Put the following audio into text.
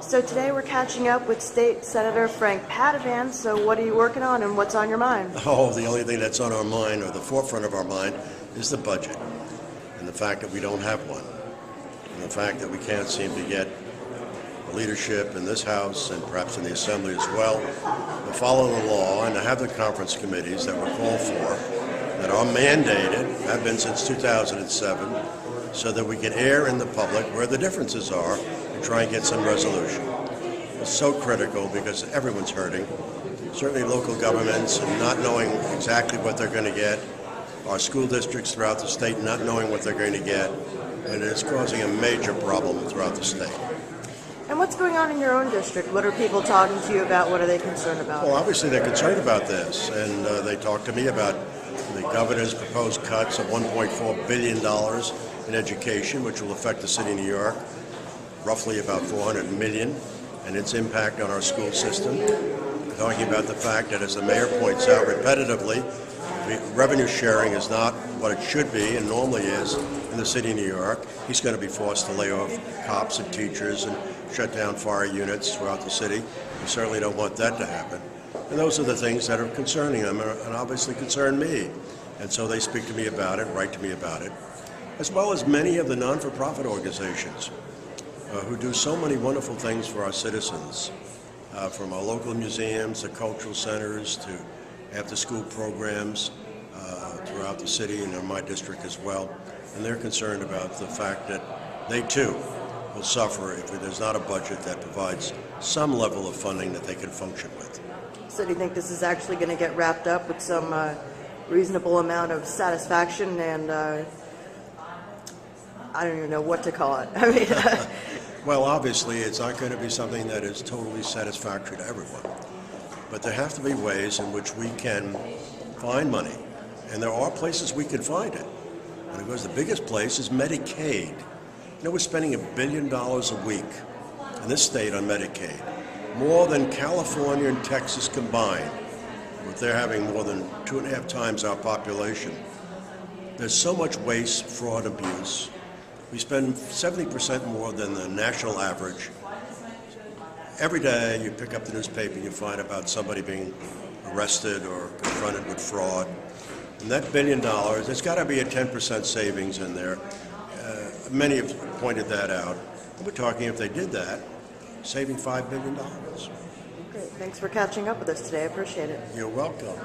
So today we're catching up with State Senator Frank Padavan. So what are you working on and what's on your mind? Oh, the only thing that's on our mind, or the forefront of our mind, is the budget. And the fact that we don't have one. And the fact that we can't seem to get the leadership in this House and perhaps in the Assembly as well to follow the law and to have the conference committees that we're called for, that are mandated, have been since 2007, so that we can air in the public where the differences are and try and get some resolution. It's so critical because everyone's hurting. Certainly local governments and not knowing exactly what they're going to get, our school districts throughout the state not knowing what they're going to get, and it's causing a major problem throughout the state. And what's going on in your own district? What are people talking to you about? What are they concerned about? Well, obviously they're concerned about this, and they talk to me about the governor's proposed cuts of $1.4 billion in education, which will affect the city of New York, roughly about $400 million, and its impact on our school system. Talking about the fact that, as the mayor points out repetitively, revenue sharing is not what it should be and normally is in the city of New York. He's going to be forced to lay off cops and teachers and shut down fire units throughout the city. We certainly don't want that to happen. And those are the things that are concerning them and obviously concern me. And so they speak to me about it, write to me about it, as well as many of the non-for-profit organizations who do so many wonderful things for our citizens, from our local museums to cultural centers to after-school programs throughout the city and in my district as well. And they're concerned about the fact that they too will suffer if there's not a budget that provides some level of funding that they can function with. So do you think this is actually going to get wrapped up with some reasonable amount of satisfaction and I don't even know what to call it. I mean, well, obviously it's not going to be something that is totally satisfactory to everyone. But there have to be ways in which we can find money. And there are places we can find it. And of course the biggest place is Medicaid. You know, we're spending $1 billion a week in this state on Medicaid. More than California and Texas combined, with their having more than 2.5 times our population. There's so much waste, fraud, abuse. We spend 70% more than the national average. Every day you pick up the newspaper and you find about somebody being arrested or confronted with fraud. And that $1 billion, there's got to be a 10% savings in there. Many have pointed that out. We're talking, if they did that, saving $5 billion. Great. Thanks for catching up with us today. I appreciate it. You're welcome.